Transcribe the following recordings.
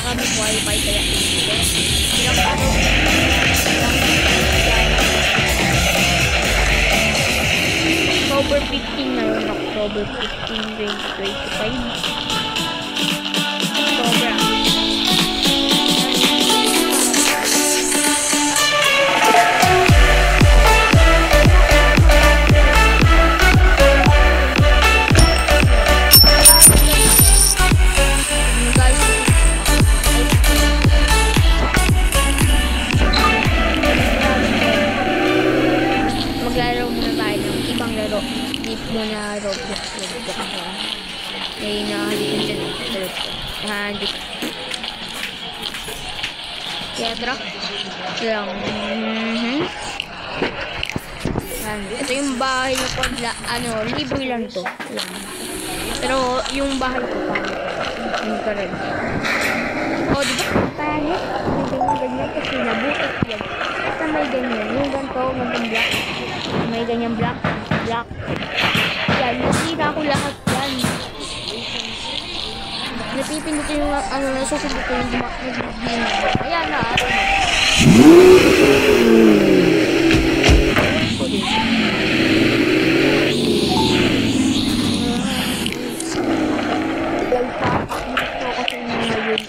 kami wifi kaya ilang ano October 15 ngayon, October 15, 2025. Sobra. Muna Roblox may nahalikin dyan kaya tara lang ito yung bahay na pagla libre lang to yan. Pero yung bahay ko yung karan diba pangit may ganyan kasi nabutot yan basta may ganyan yung ganito gantong black may ganyan black yan, nasira ko lahat yan. Napipindot yung nasusunod ko yung nag-green. Ayan na,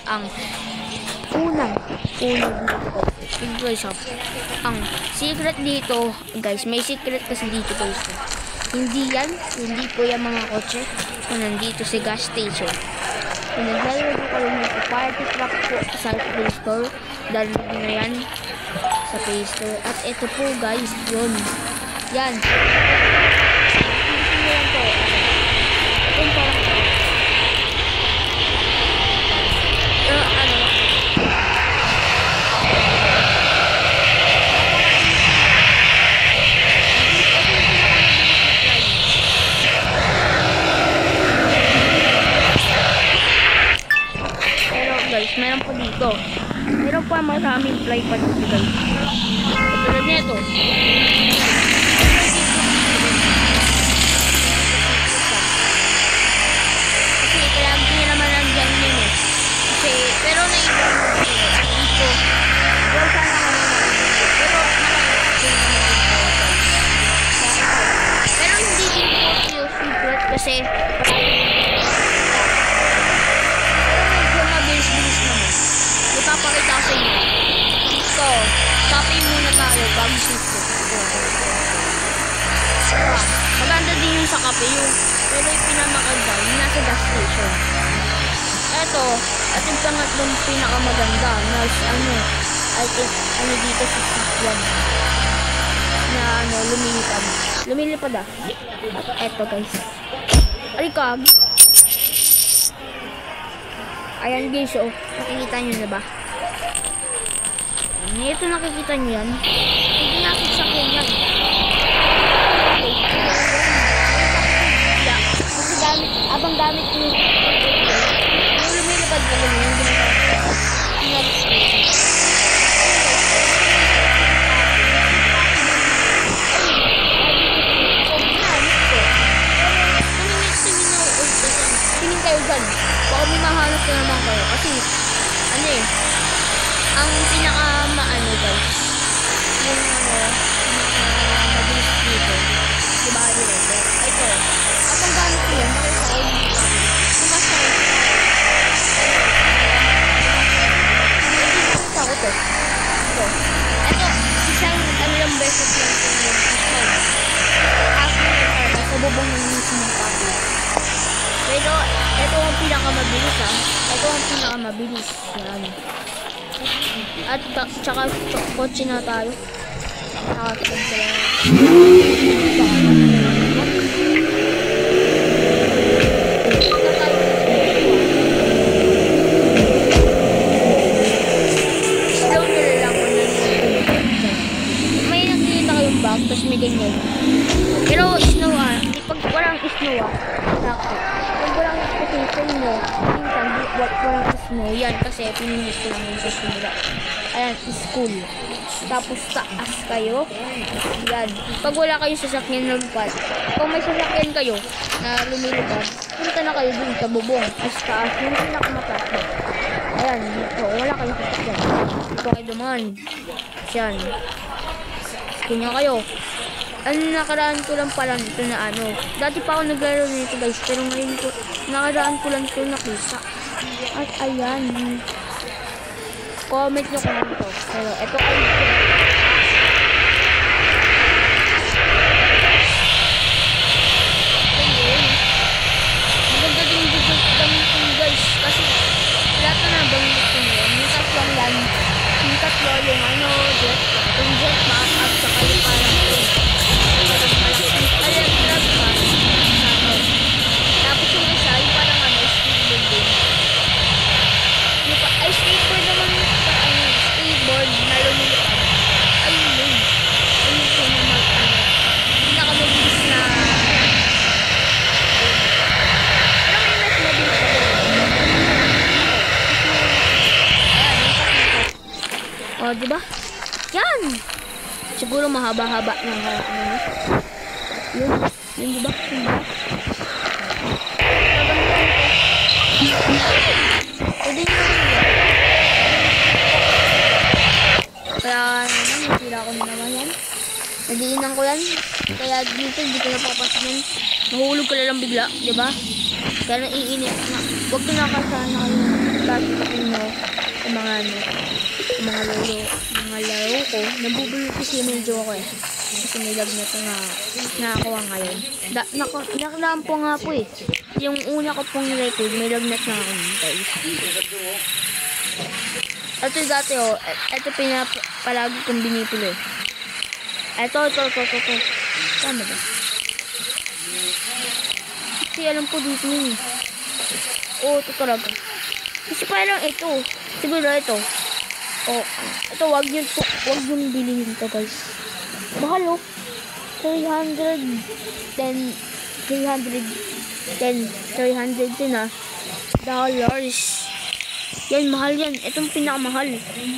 ang unang dito. Ang secret dito, guys, may secret kasi dito guys. Hindi po yung mga kotse kung nandito sa gas station. Kung naglalaro ko kayo ng party truck po sa Play Store, download na yan sa Play Store. At ito po guys, yun. Yan. Meron po dito. Meron po maraming fly pa dito guys. Tulad nito. Kasi palagi nyo naman nandyan yun eh. Kasi, pero naiba dito. Well, sana kami pero pero hindi din po yung secret kasi ipapakita ko sa inyo. So, shopping muna tayo bago sito. Maganda din yung sa kape, pero yung pinamaganda, yung nasa gas station. Eto, at yung pangatlong pinakamaganda na dito sa sakyan. Na lumilipad. Lumilipad Eto guys. Alikab. Ayan guys, nakikita nyo na ba? Ito nakikita nyo yan. Hindi natin sakyan yan. Kasi abang gamit nyo. Yung lumilipad na lang yung ginagawa. Tingin kayo dyan. Baka may mahanap na naman kayo. Kasi, ang pinaka-maano guys, yung mabilis dito, diba dito? Ito, abang gamit ko yan, sumasakit. Ito, ito. Ito, isang lang beses lang ito yung pistol. Sa bubong ng mismong copy. Pero, ito ang pinakamabilis Ito ang pinakamabilis. Yan. At tsaka kotse na tayo. Nakatagod sila. Slow nila lang kung may nakikita kayong bag, tapos may ganyan. Pero snow pag walang snow pag walang snow minsan walang snow yan kasi pininis ko lang yung susunod. Ayan, school. Tapos taas kayo. Yan. Pag wala kayo sasakyan na lupad, kung may sasakyan kayo na lumilipad, punta na kayo dun sa bubong. Mas taas. Yung pinakamataas. Ayan, dito. Wala kayong sasakyan. Dito kayo dumaan. Yan. Kanya kayo. Ano, nakaraan ko lang pala nito na ano. Dati pa ako naglaro nito guys. Pero ngayon ko, nakaraan ko lang ito nakita. At ayan. Comment nyo kung ano to. Pero ito ay maganda din dito guys. Kasi lahat na nabanggit ko yun. Yung tatlong yan. Yung tatlo yung ano, yung jetpack at saka yung parang ayan, grab ka. Tapos yung isa, yung parang ano, skateboard din. Ay, skateboard naman yung skateboard na lumilipad. Ayun yun. Ayun po na mag-ano. Pinakamabilis na pero may mas mabilis ako. Ayan, yung kakita. O, diba? Yan! Siguro mahaba-haba ng ano. Yun, diba? Yun diba? Pwede nyo naman yan. Kaya naman, nasira ko na naman yan. Nadiinan ko yan. Kaya dito, hindi ko napapasok yan. Mahulog ka na lang bigla, diba? Kaya naiinit na. Huwag ko nakasana kayo ng plastic mo sa mga ano, sa mga laro ko. Nabubulot kasi medyo ako eh. Kasi may lag na ito na nakakuha ngayon. Nakalaan po nga po eh. Yung una ko pong record, may lag na ako guys. Ito dati oh, ito palagi kong binipili. Ito. Tama ba? Kasi alam ko dito yun. Oo, ito talaga. Kasi parang ito. Siguro ito. Oh, ito wag yung bilhin to guys. Mahal oh. 310 na dollars. Yan, mahal yan. Itong pinakamahal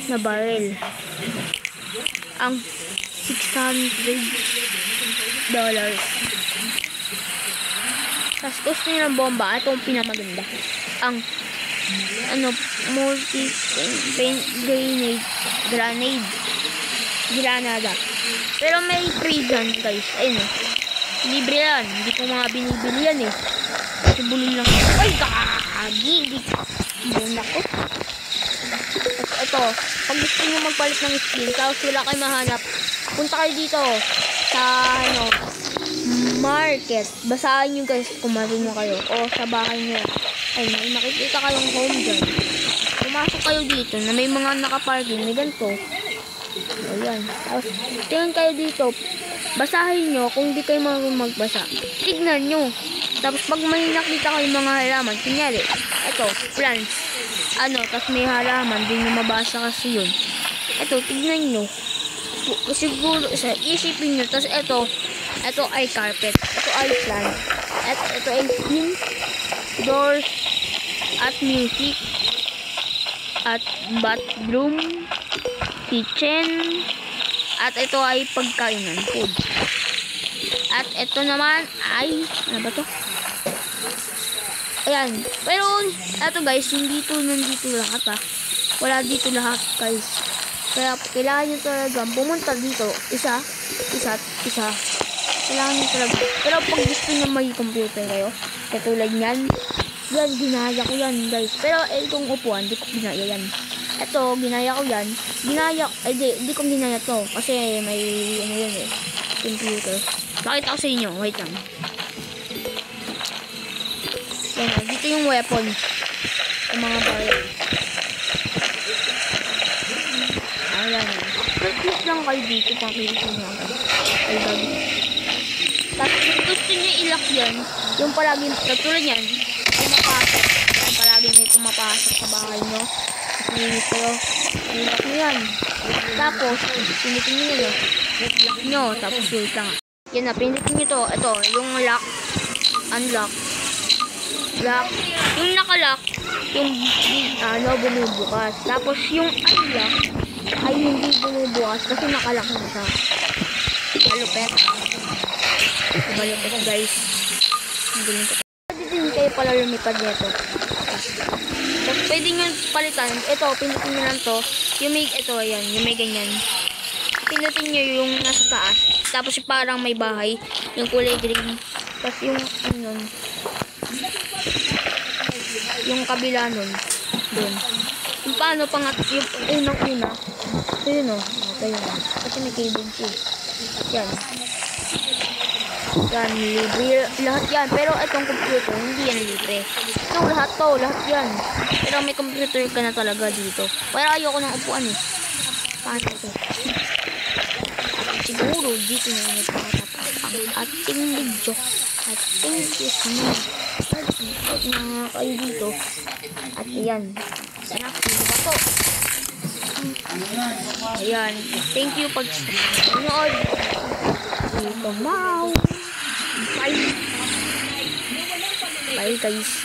na barrel. Ang $600. Tapos gusto nyo ng bomba. Itong pinamaganda. Ang multi-paint granada. Pero may free dyan guys. Ayun eh. Libre yan. Hindi ko mga binibili yan eh. Kasi bulin lang. Ay, kagi! Bunak ko. Tapos ito. Pag gusto nyo magpalit ng skin, tapos wala kayo mahanap, punta kayo dito sa market. Basahin nyo guys kung marunong kayo. O sa bahay nyo. Ay, may makikita kayong home dyan. Pumasok kayo dito na may mga nakaparking. May ganito. Ayan. Tapos, tingnan kayo dito. Basahin nyo kung di kayo marunong magbasa. Tignan nyo. Tapos, pag may nakita kayo mga halaman, kunyari, ito, plants. Tapos may halaman, di nyo mabasa kasi yun. Ito, tignan nyo. Siguro, isipin nyo. Tapos, ito ay carpet. Ito ay plant. Ito ay skin, doors, at music, at bathroom, kitchen, at ito ay pagkainan, food. At ito naman ay, ano ba to? Ayan. Pero, ito guys, nandito lahat ha. Wala dito lahat guys. Kaya, kailangan nyo talaga pumunta dito. Isa. Kailangan nyo talaga. Pero pag gusto nyo may computer kayo, katulad yan, ginaya ko yan guys. Pero, itong upuan, di ko ginaya yan. Ito, ginaya ko yan. Di ko ginaya to. Kasi may, yan eh, computer. Pakita ko sa inyo. Wait lang. Yan, dito yung weapon. Yung mga barrel. Ayan. Click lang kayo dito. Pakita nyo ako. Tapos, gusto nyo i-lock yan. Yung palagi, katulad yan, pumapasok. Yung palagi may pumapasok sa bahay nyo. Tapos, kayo. I-lock nyo yan. Tapos, pinitin nyo yun. Lock nyo. Tapos, wait lang. Yan na, pinitin nyo to. Ito, yung lock. Unlock. Lock. Yung nakalock, yung bumubukas. Tapos, yung unlock, ay hindi bumubukas kasi nakalock na siya. Malupet. Malupet guys. Hindi din kayo pala lumipad nito. Tapos pwede nyo palitan. Ito, pindutin nyo lang to. Yung may, ito, ayan, yung may ganyan. Pindutin nyo yung nasa taas. Tapos yung parang may bahay. Yung kulay green. Tapos yung, ano, yung kabila nun. Dun. Yung paano pangat, yung unang-una. So yun o. Okay yun. Kasi may cable siya. Yan. Yan, libre. Lahat yan. Pero itong computer, hindi yan libre. Ito, lahat to. Lahat yan. Pero may computer ka na talaga dito. Pero ayoko ng upuan eh. Paano ito? Siguro, dito na yung nagpapatapos ang ating video. At thank you so much. At mga kayo dito. At ayan. Sana, sino ba to? Ayan. Thank you pag nood. Dito, wow. Bye. Bye guys.